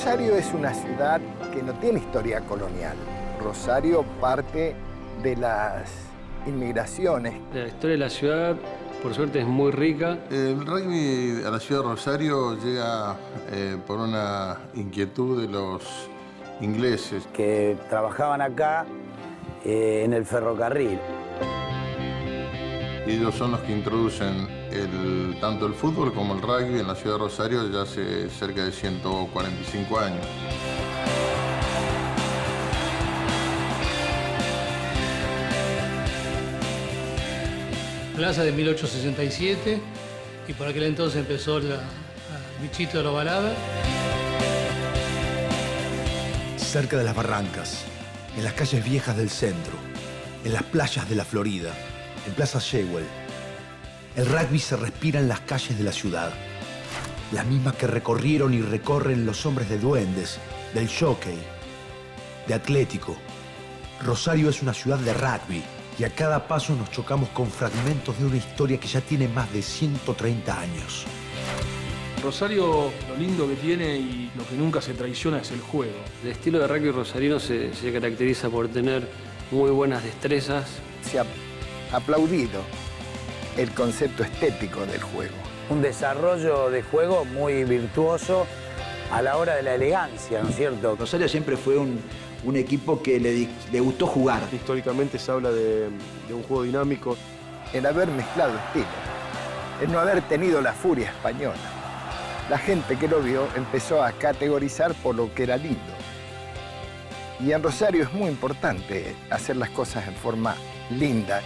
Rosario es una ciudad que no tiene historia colonial. Rosario parte de las inmigraciones. La historia de la ciudad, por suerte, es muy rica. El rugby a la ciudad de Rosario llega por una inquietud de los ingleses. Que trabajaban acá en el ferrocarril. Y ellos son los que introducen tanto el fútbol como el rugby en la ciudad de Rosario ya hace cerca de 145 años. Plaza de 1867 y por aquel entonces empezó el bichito de la balada. Cerca de las barrancas, en las calles viejas del centro, en las playas de la Florida, en Plaza Shewell, el rugby se respira en las calles de la ciudad. Las mismas que recorrieron y recorren los hombres de Duendes, del Jockey, de Atlético. Rosario es una ciudad de rugby y a cada paso nos chocamos con fragmentos de una historia que ya tiene más de 130 años. Rosario, lo lindo que tiene y lo que nunca se traiciona es el juego. El estilo de rugby rosarino se caracteriza por tener muy buenas destrezas. Se ha aplaudido el concepto estético del juego. Un desarrollo de juego muy virtuoso a la hora de la elegancia, ¿no es cierto? Rosario siempre fue un equipo que le gustó jugar. Históricamente se habla de un juego dinámico. El haber mezclado estilos, el no haber tenido la furia española. La gente que lo vio empezó a categorizar por lo que era lindo. Y en Rosario es muy importante hacer las cosas en forma linda.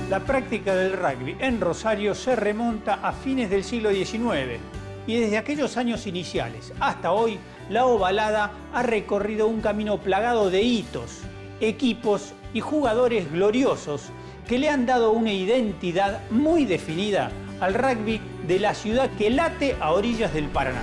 La práctica del rugby en Rosario se remonta a fines del siglo XIX y desde aquellos años iniciales hasta hoy, la ovalada ha recorrido un camino plagado de hitos, equipos y jugadores gloriosos que le han dado una identidad muy definida al rugby de la ciudad que late a orillas del Paraná.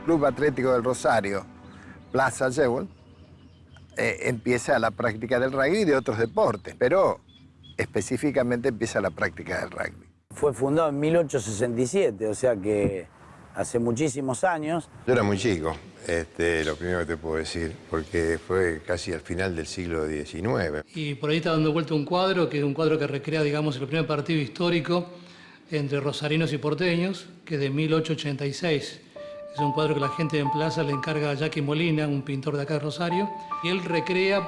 Club Atlético del Rosario, Plaza Shewell, empieza la práctica del rugby y de otros deportes, pero específicamente empieza la práctica del rugby. Fue fundado en 1867, o sea que hace muchísimos años. Yo era muy chico, lo primero que te puedo decir, porque fue casi al final del siglo XIX. Y por ahí está dando vuelta un cuadro, que es un cuadro que recrea, digamos, el primer partido histórico entre rosarinos y porteños, que es de 1886. Es un cuadro que la gente en Plaza le encarga a Jackie Molina, un pintor de acá de Rosario, y él recrea,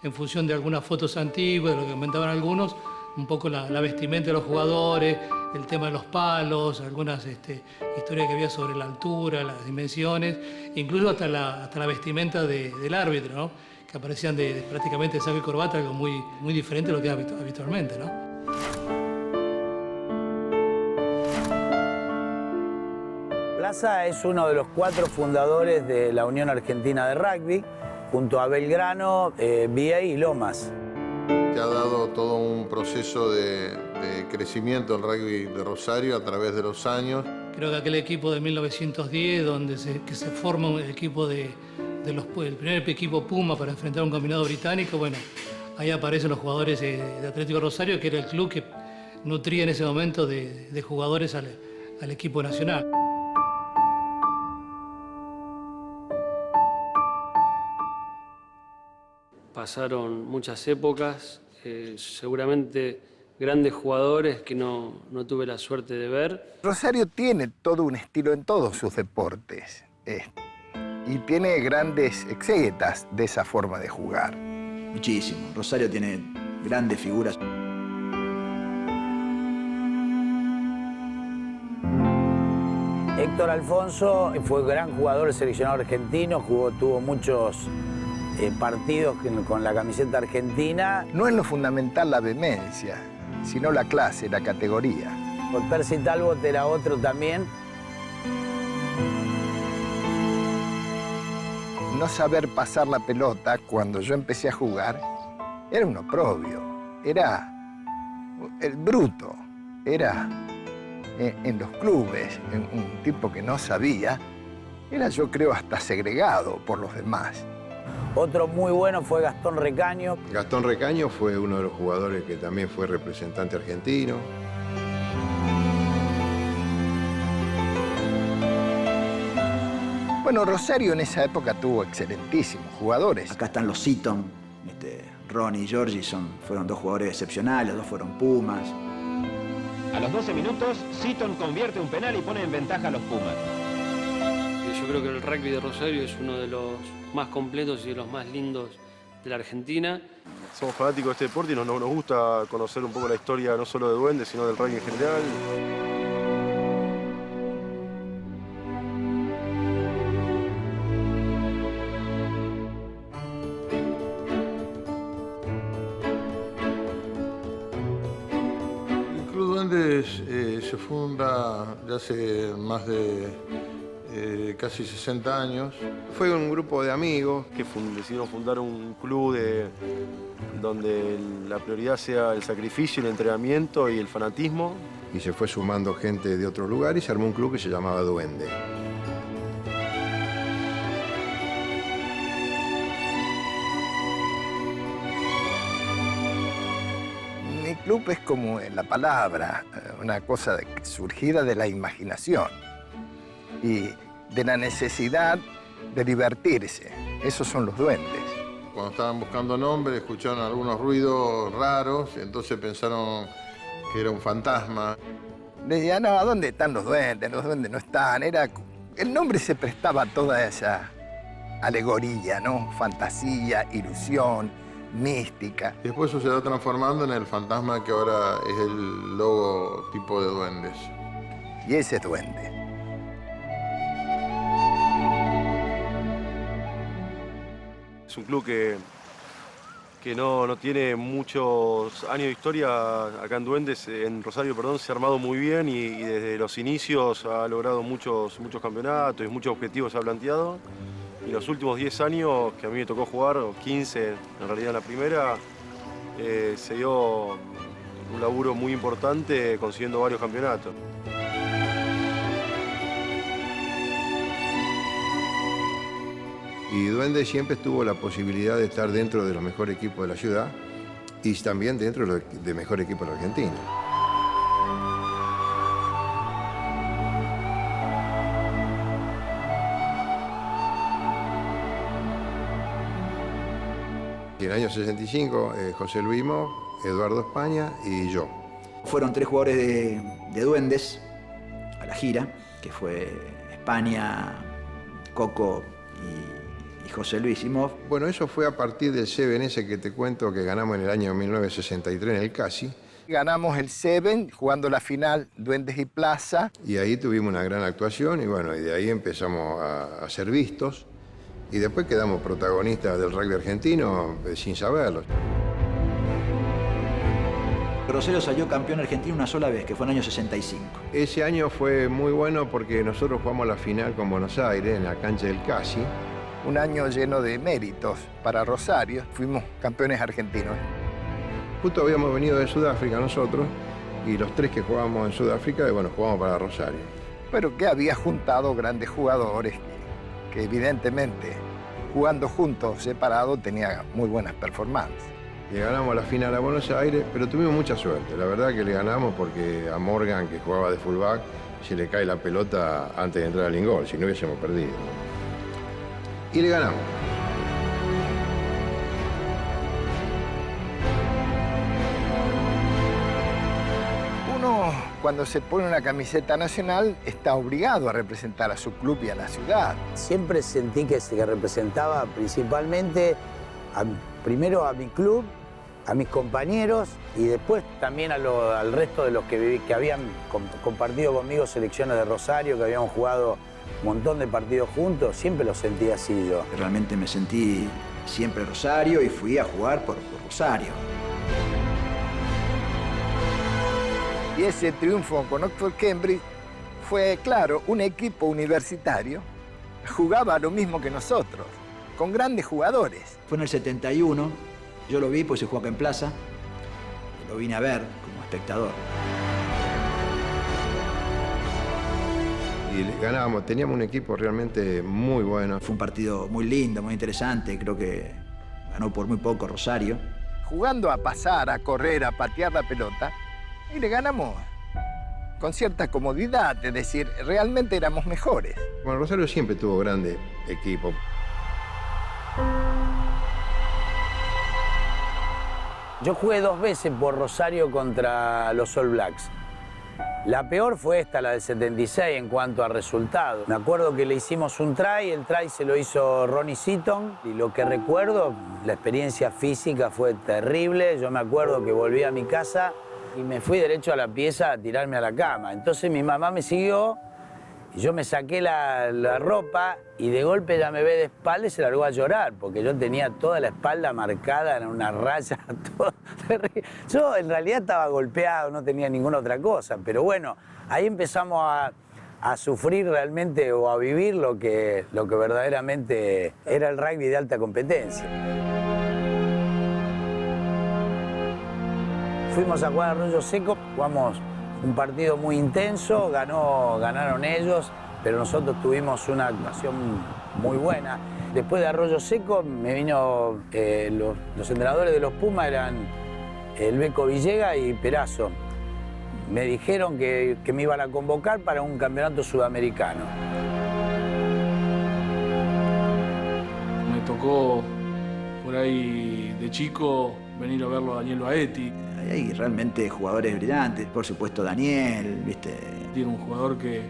en función de algunas fotos antiguas, de lo que comentaban algunos, un poco la vestimenta de los jugadores, el tema de los palos, algunas historias que había sobre la altura, las dimensiones, incluso hasta la vestimenta del árbitro, ¿no? Que aparecían prácticamente de saco y corbata, algo muy diferente a lo que es habitualmente, ¿no? Plaza es uno de los 4 fundadores de la Unión Argentina de Rugby, junto a Belgrano, Vía y Lomas. Que ha dado todo un proceso de crecimiento del rugby de Rosario a través de los años. Creo que aquel equipo de 1910, donde se forma el equipo el primer equipo Puma para enfrentar a un combinado británico, bueno, ahí aparecen los jugadores de Atlético Rosario, que era el club que nutría en ese momento de jugadores al equipo nacional. Pasaron muchas épocas, seguramente grandes jugadores que no tuve la suerte de ver. Rosario tiene todo un estilo en todos sus deportes y tiene grandes exégetas de esa forma de jugar. Muchísimo. Rosario tiene grandes figuras. Héctor Alfonso fue gran jugador del seleccionado argentino, tuvo muchos partidos con la camiseta argentina. No es lo fundamental la vehemencia, sino la clase, la categoría. Con Percy Talbot era otro también. No saber pasar la pelota cuando yo empecé a jugar era un oprobio, era el bruto, era en los clubes, un tipo que no sabía, era yo creo hasta segregado por los demás. Otro muy bueno fue Gastón Recaño. Gastón Recaño fue uno de los jugadores que también fue representante argentino. Bueno, Rosario en esa época tuvo excelentísimos jugadores. Acá están los Seaton, Ronnie y Giorgi fueron dos jugadores excepcionales, los dos fueron Pumas. A los 12 minutos, Seaton convierte un penal y pone en ventaja a los Pumas. Yo creo que el rugby de Rosario es uno de los más completos y de los más lindos de la Argentina. Somos fanáticos de este deporte y nos gusta conocer un poco la historia no solo de Duendes, sino del rugby en general. Se funda ya hace más de casi 60 años. Fue un grupo de amigos que decidieron fundar un club donde la prioridad sea el sacrificio, el entrenamiento y el fanatismo. Y se fue sumando gente de otros lugares y se armó un club que se llamaba Duende. Mi club es como la palabra, una cosa surgida de la imaginación y de la necesidad de divertirse. Esos son los duendes. Cuando estaban buscando nombres, escucharon algunos ruidos raros, entonces pensaron que era un fantasma. Decían, no, ¿dónde están los duendes? Los duendes no están. El nombre se prestaba a toda esa alegoría, ¿no? Fantasía, ilusión, mística. Después eso se va transformando en el fantasma que ahora es el logotipo de Duendes. Y ese es Duende. Es un club que no tiene muchos años de historia acá en Rosario, se ha armado muy bien y desde los inicios ha logrado muchos campeonatos y muchos objetivos se ha planteado. Y los últimos 10 años que a mí me tocó jugar, o 15 en realidad en la primera, se dio un laburo muy importante consiguiendo varios campeonatos. Y Duende siempre tuvo la posibilidad de estar dentro de los mejores equipos de la ciudad y también dentro de mejor equipo de la Argentina. En el año 65, José Luis Mov, Eduardo España y yo. Fueron 3 jugadores de Duendes a la gira, que fue España, Coco y José Luis y Mov. Bueno, eso fue a partir del Seven ese que te cuento que ganamos en el año 1963 en el Casi. Ganamos el Seven jugando la final Duendes y Plaza. Y ahí tuvimos una gran actuación y bueno, y de ahí empezamos a ser vistos. Y después quedamos protagonistas del rugby argentino sin saberlo. Rosario salió campeón argentino una sola vez, que fue en el año 65. Ese año fue muy bueno porque nosotros jugamos la final con Buenos Aires en la cancha del Casi. Un año lleno de méritos para Rosario. Fuimos campeones argentinos. Justo habíamos venido de Sudáfrica nosotros y los 3 que jugábamos en Sudáfrica, bueno, jugamos para Rosario. Pero que había juntado grandes jugadores que evidentemente, jugando juntos, separados, tenía muy buenas performances. Le ganamos la final a Buenos Aires, pero tuvimos mucha suerte. La verdad que le ganamos porque a Morgan, que jugaba de fullback, se le cae la pelota antes de entrar al ingol, si no hubiésemos perdido. Y le ganamos. uno, cuando se pone una camiseta nacional, está obligado a representar a su club y a la ciudad. Siempre sentí que representaba principalmente, primero a mi club, a mis compañeros y después también al resto de los que habían compartido conmigo selecciones de Rosario, que habíamos jugado un montón de partidos juntos. Siempre lo sentí así yo. Realmente me sentí siempre Rosario y fui a jugar por Rosario. Y ese triunfo con Oxford Cambridge fue, claro, un equipo universitario. Jugaba lo mismo que nosotros, con grandes jugadores. Fue en el 71, yo lo vi, pues se jugó acá en Plaza. Lo vine a ver como espectador. Y ganábamos, teníamos un equipo realmente muy bueno. Fue un partido muy lindo, muy interesante, creo que ganó por muy poco Rosario. Jugando a pasar, a correr, a patear la pelota, y le ganamos con cierta comodidad, es decir, realmente éramos mejores. Bueno, Rosario siempre tuvo grandes equipos. Yo jugué 2 veces por Rosario contra los All Blacks. La peor fue esta, la del 76, en cuanto a resultados. Me acuerdo que le hicimos un try, el try se lo hizo Ronnie Seaton, y lo que recuerdo, la experiencia física fue terrible. Yo me acuerdo que volví a mi casa y me fui derecho a la pieza a tirarme a la cama. Entonces mi mamá me siguió y yo me saqué la ropa y de golpe ella me ve de espalda y se largó a llorar porque yo tenía toda la espalda marcada en una raya. Todo terrible. Yo en realidad estaba golpeado, no tenía ninguna otra cosa, pero bueno, ahí empezamos a sufrir realmente o a vivir lo que verdaderamente era el rugby de alta competencia. Fuimos a jugar a Arroyo Seco, jugamos un partido muy intenso, ganaron ellos, pero nosotros tuvimos una actuación muy buena. Después de Arroyo Seco me vino, los entrenadores de los Pumas eran el Beco Villegas y Perazo. Me dijeron que me iban a convocar para un campeonato sudamericano. Me tocó por ahí de chico venir a verlo a Daniel Baetti. Hay realmente jugadores brillantes, por supuesto Daniel, ¿viste? Tiene un jugador que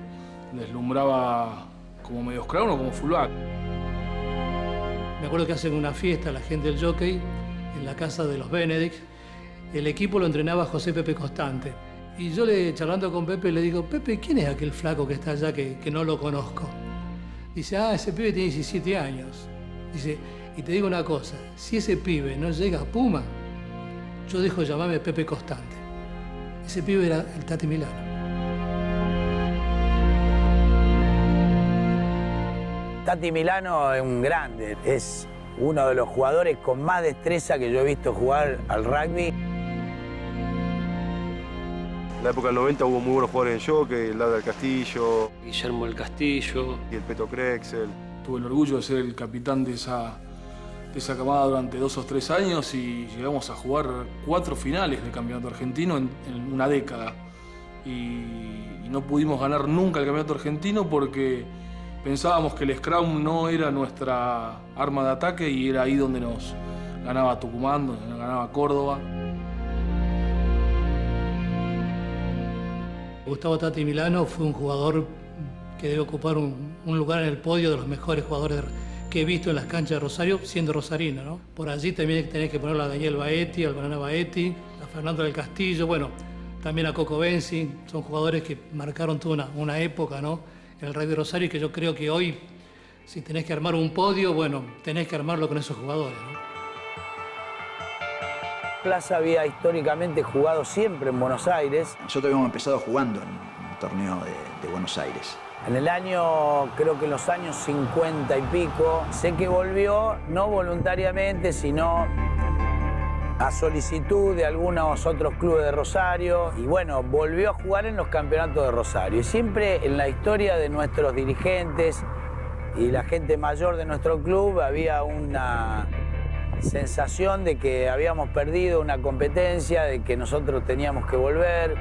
deslumbraba como medio esclavo o como fullback. Me acuerdo que hacen una fiesta la gente del Jockey en la casa de los Benedict. El equipo lo entrenaba José Pepe Constante. Y yo charlando con Pepe le digo, Pepe, ¿quién es aquel flaco que está allá que no lo conozco? Dice, ese pibe tiene 17 años. Dice, y te digo una cosa, si ese pibe no llega a Puma, yo dejo llamarme Pepe Constante. Ese pibe era el Tati Milano. Tati Milano es un grande, es uno de los jugadores con más destreza que yo he visto jugar al rugby. En la época del 90 hubo muy buenos jugadores en Jockey, el Lado del Castillo, Guillermo del Castillo y el Peto Crexel. Tuve el orgullo de ser el capitán de esa camada durante 2 o 3 años y llegamos a jugar 4 finales del campeonato argentino en una década. Y no pudimos ganar nunca el campeonato argentino porque pensábamos que el scrum no era nuestra arma de ataque y era ahí donde nos ganaba Tucumán, donde nos ganaba Córdoba. Gustavo Tati Milano fue un jugador que debe ocupar un lugar en el podio de los mejores jugadores que he visto en las canchas de Rosario, siendo rosarino, ¿no? Por allí también tenés que ponerlo a Daniel Baetti, al Banana Baetti, a Fernando del Castillo, bueno, también a Coco Benzi. Son jugadores que marcaron toda una época, ¿no?, en el rugby de Rosario, y que yo creo que hoy, si tenés que armar un podio, bueno, tenés que armarlo con esos jugadores, ¿no? Plaza había históricamente jugado siempre en Buenos Aires. Nosotros habíamos empezado jugando en un torneo de Buenos Aires. En el año, creo que en los años 50 y pico, sé que volvió, no voluntariamente, sino a solicitud de algunos otros clubes de Rosario. Y bueno, volvió a jugar en los campeonatos de Rosario. Y siempre en la historia de nuestros dirigentes y la gente mayor de nuestro club había una sensación de que habíamos perdido una competencia, de que nosotros teníamos que volver.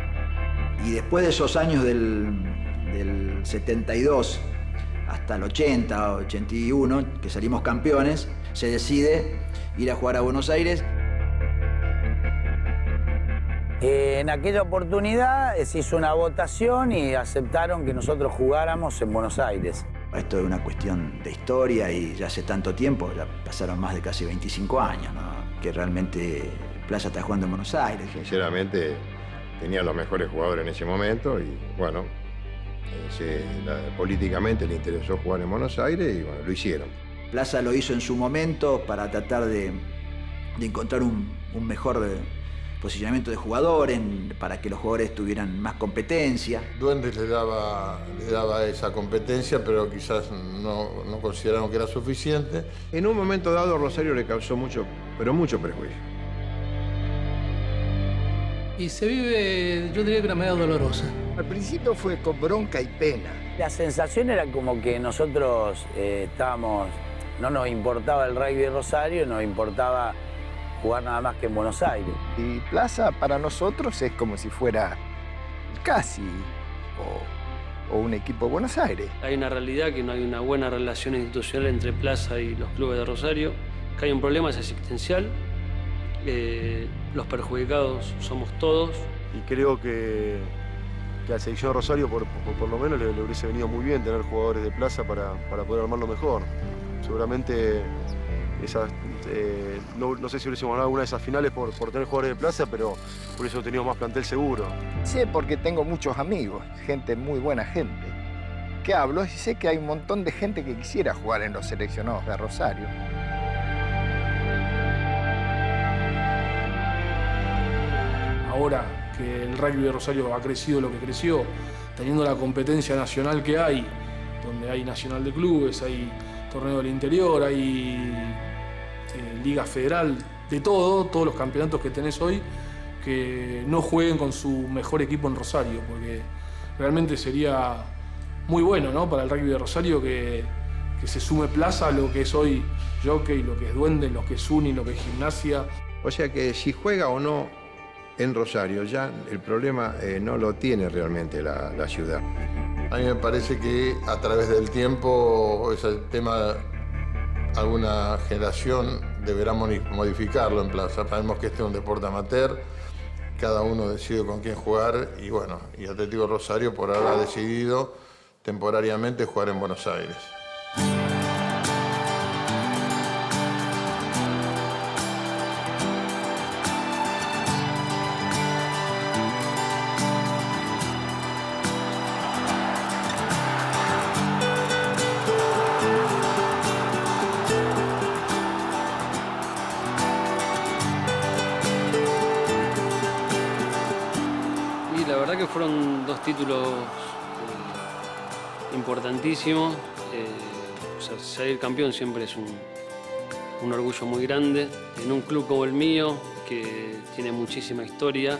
Y después de esos años del 72 hasta el 80, 81, que salimos campeones, se decide ir a jugar a Buenos Aires. En aquella oportunidad se hizo una votación y aceptaron que nosotros jugáramos en Buenos Aires. Esto es una cuestión de historia y ya hace tanto tiempo, ya pasaron más de casi 25 años, ¿no? Que realmente Plaza está jugando en Buenos Aires. Sinceramente, tenía los mejores jugadores en ese momento y bueno, políticamente le interesó jugar en Buenos Aires y bueno, lo hicieron. Plaza lo hizo en su momento para tratar de encontrar un mejor posicionamiento de jugador, para que los jugadores tuvieran más competencia. Duendes le daba esa competencia, pero quizás no consideraron que era suficiente. En un momento dado, Rosario le causó mucho prejuicio. Y se vive, yo diría que de una manera dolorosa. Al principio fue con bronca y pena. La sensación era como que nosotros no nos importaba el rugby de Rosario, nos importaba jugar nada más que en Buenos Aires. Y Plaza para nosotros es como si fuera casi o un equipo de Buenos Aires. Hay una realidad que no hay una buena relación institucional entre Plaza y los clubes de Rosario, que hay un problema existencial, los perjudicados somos todos. Y creo que al selección de Rosario por lo menos le hubiese venido muy bien tener jugadores de Plaza para poder armarlo mejor. Seguramente no sé si hubiésemos ganado alguna de esas finales por tener jugadores de Plaza, pero por eso teníamos más plantel seguro. Sé porque tengo muchos amigos, muy buena gente, que hablo y sé que hay un montón de gente que quisiera jugar en los seleccionados de Rosario. Ahora que el rugby de Rosario ha crecido lo que creció, teniendo la competencia nacional que hay, donde hay nacional de clubes, hay torneo del interior, hay liga federal, de todos los campeonatos que tenés hoy, que no jueguen con su mejor equipo en Rosario, porque realmente sería muy bueno, ¿no?, para el rugby de Rosario que se sume Plaza a lo que es hoy Jockey, lo que es Duende, lo que es Uni, lo que es Gimnasia. O sea que si juega o no en Rosario, ya el problema no lo tiene realmente la ciudad. A mí me parece que a través del tiempo ese tema, alguna generación deberá modificarlo en Plaza. Sabemos que este es un deporte amateur, cada uno decide con quién jugar y bueno, y Atlético Rosario por ahora ha decidido temporariamente jugar en Buenos Aires. Fueron dos títulos importantísimos. Salir campeón siempre es un orgullo muy grande. En un club como el mío, que tiene muchísima historia,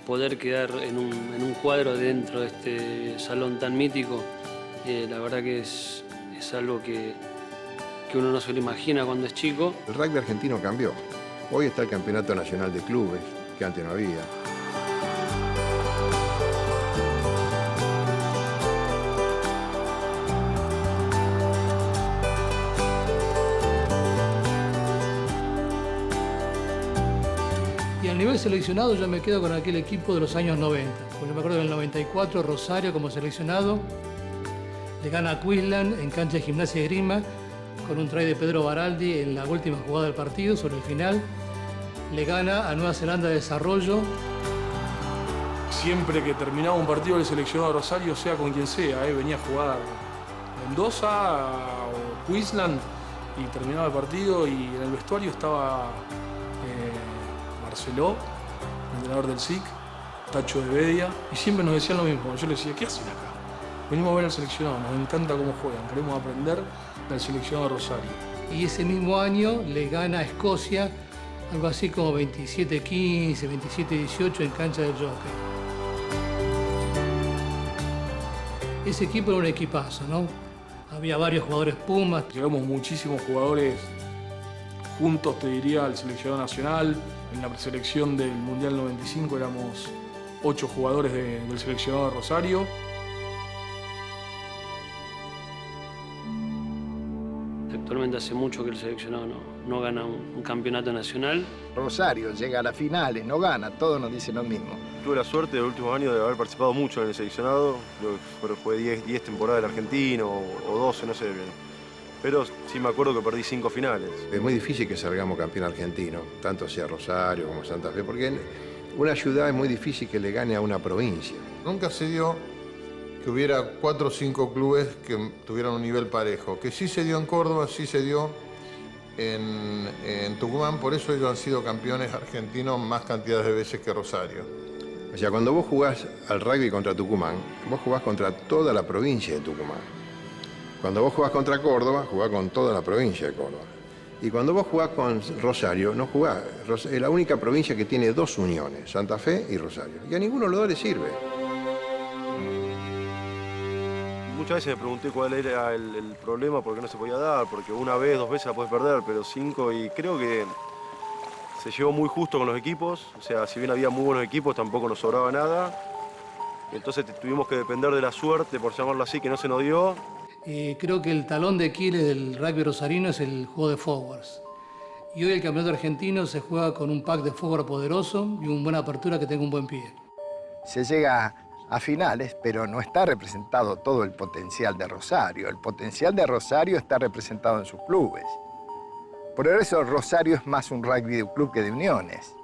poder quedar en un cuadro dentro de este salón tan mítico, la verdad que es algo que uno no se lo imagina cuando es chico. El rugby argentino cambió. Hoy está el Campeonato Nacional de Clubes, que antes no había. Y a nivel seleccionado yo me quedo con aquel equipo de los años 90. Porque me acuerdo del 94, Rosario como seleccionado le gana a Queensland en cancha de Gimnasia de Esgrima con un try de Pedro Baraldi en la última jugada del partido, sobre el final. Le gana a Nueva Zelanda de Desarrollo. Siempre que terminaba un partido del seleccionado de Rosario, sea con quien sea, venía a jugar Mendoza o Queensland y terminaba el partido y en el vestuario estaba Barceló, el entrenador del SIC, Tacho de Bedia, y siempre nos decían lo mismo. Yo les decía, ¿qué hacen acá? Venimos a ver al seleccionado, nos encanta cómo juegan, queremos aprender del seleccionado de Rosario. Y ese mismo año le gana a Escocia, algo así como 27-15, 27-18 en cancha del Jockey. Ese equipo era un equipazo, ¿no? Había varios jugadores Pumas. Llegamos muchísimos jugadores juntos, te diría, al seleccionado nacional. En la preselección del Mundial 95 éramos 8 jugadores del seleccionado de Rosario. Actualmente realmente hace mucho que el seleccionado no gana un campeonato nacional. Rosario llega a las finales, no gana, todos nos dicen lo mismo. Tuve la suerte de los últimos años de haber participado mucho en el seleccionado. Creo que fue 10 temporadas del argentino o 12, no sé bien. Pero sí me acuerdo que perdí 5 finales. Es muy difícil que salgamos campeón argentino, tanto sea Rosario como Santa Fe, porque en una ciudad es muy difícil que le gane a una provincia. Nunca se dio que hubiera 4 o 5 clubes que tuvieran un nivel parejo. Que sí se dio en Córdoba, sí se dio en Tucumán, por eso ellos han sido campeones argentinos más cantidades de veces que Rosario. O sea, cuando vos jugás al rugby contra Tucumán, vos jugás contra toda la provincia de Tucumán. Cuando vos jugás contra Córdoba, jugás con toda la provincia de Córdoba. Y cuando vos jugás con Rosario, no jugás. Es la única provincia que tiene 2 uniones, Santa Fe y Rosario. Y a ninguno de los 2 le sirve. Muchas veces me pregunté cuál era el problema, por qué no se podía dar, porque una vez, 2 veces la puedes perder, pero 5, y creo que se llevó muy justo con los equipos. O sea, si bien había muy buenos equipos, tampoco nos sobraba nada. Entonces tuvimos que depender de la suerte, por llamarlo así, que no se nos dio. Creo que el talón de Aquiles del rugby rosarino es el juego de forwards. Y hoy el campeonato argentino se juega con un pack de forward poderoso y una buena apertura que tenga un buen pie. Se llega a finales, pero no está representado todo el potencial de Rosario. El potencial de Rosario está representado en sus clubes. Por eso Rosario es más un rugby de un club que de uniones.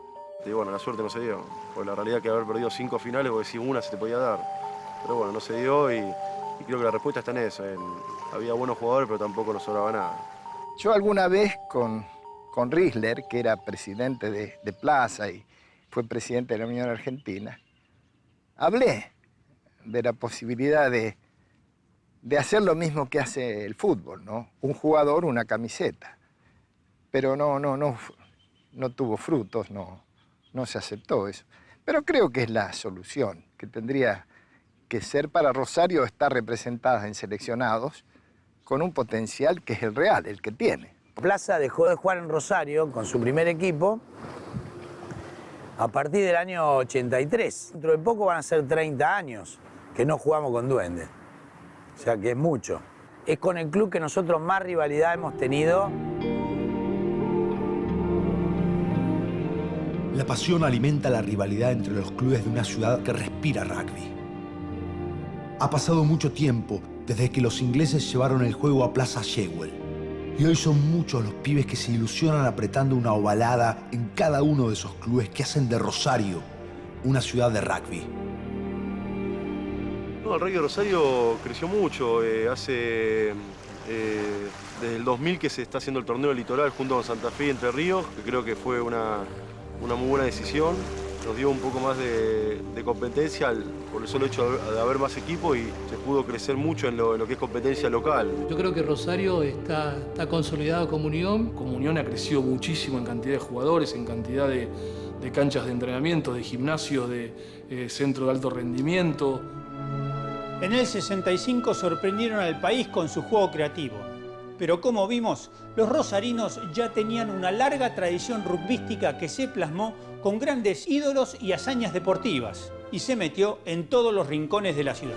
Y bueno, la suerte no se dio. Porque la realidad es que haber perdido 5 finales, porque si una se te podía dar. Pero bueno, no se dio y creo que la respuesta está en eso. Había buenos jugadores, pero tampoco nos sobraba nada. Yo alguna vez con Risler, que era presidente de Plaza y fue presidente de la Unión Argentina, hablé de la posibilidad de hacer lo mismo que hace el fútbol, ¿no? Un jugador, una camiseta. Pero no tuvo frutos, no se aceptó eso. Pero creo que es la solución, que tendría que ser para Rosario estar representada en seleccionados con un potencial que es el real, el que tiene. Plaza dejó de jugar en Rosario con su primer equipo a partir del año 83. Dentro de poco van a ser 30 años que no jugamos con Duendes. O sea que es mucho. Es con el club que nosotros más rivalidad hemos tenido. La pasión alimenta la rivalidad entre los clubes de una ciudad que respira rugby. Ha pasado mucho tiempo desde que los ingleses llevaron el juego a Plaza Shewell. Y hoy son muchos los pibes que se ilusionan apretando una ovalada en cada uno de esos clubes que hacen de Rosario una ciudad de rugby. No, el rugby de Rosario creció mucho. Desde el 2000 que se está haciendo el torneo litoral junto con Santa Fe y Entre Ríos, que creo que fue una muy buena decisión. Nos dio un poco más de competencia por el solo hecho de haber más equipos y se pudo crecer mucho en lo que es competencia local. Yo creo que Rosario está consolidado como unión. Como unión ha crecido muchísimo en cantidad de jugadores, en cantidad de canchas de entrenamiento, de gimnasios, de centro de alto rendimiento. En el 65 sorprendieron al país con su juego creativo. Pero como vimos, los rosarinos ya tenían una larga tradición rugbyística que se plasmó con grandes ídolos y hazañas deportivas y se metió en todos los rincones de la ciudad.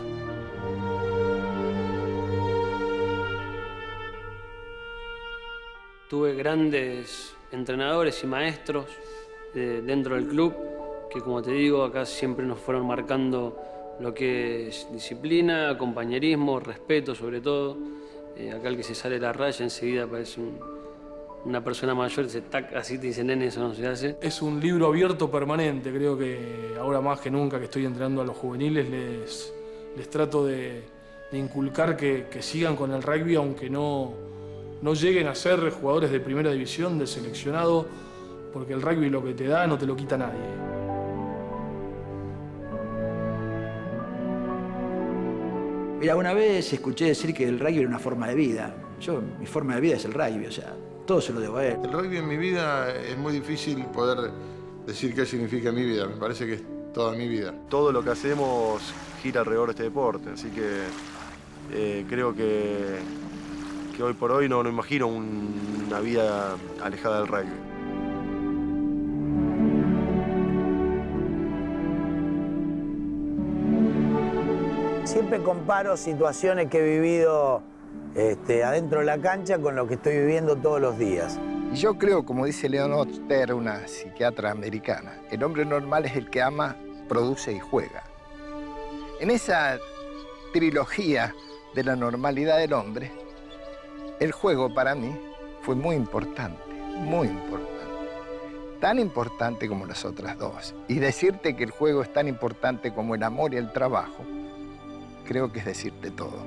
Tuve grandes entrenadores y maestros dentro del club que, como te digo, acá siempre nos fueron marcando lo que es disciplina, compañerismo, respeto sobre todo. Acá el que se sale la raya enseguida parece una persona mayor, así te dicen, nene, eso no se hace. Es un libro abierto permanente. Creo que ahora más que nunca que estoy entrenando a los juveniles les trato de inculcar que sigan con el rugby, aunque no lleguen a ser jugadores de primera división, de seleccionado, porque el rugby lo que te da no te lo quita nadie. Mira, una vez escuché decir que el rugby era una forma de vida. Mi forma de vida es el rugby, o sea, todo se lo debo a él. El rugby en mi vida es muy difícil poder decir qué significa mi vida. Me parece que es toda mi vida. Todo lo que hacemos gira alrededor de este deporte, así que creo que hoy por hoy no imagino una vida alejada del rugby. Siempre comparo situaciones que he vivido adentro de la cancha con lo que estoy viviendo todos los días. Y yo creo, como dice Leon Oster, una psiquiatra americana, el hombre normal es el que ama, produce y juega. En esa trilogía de la normalidad del hombre, el juego para mí fue muy importante, muy importante. Tan importante como las otras dos. Y decirte que el juego es tan importante como el amor y el trabajo, creo que es decirte todo.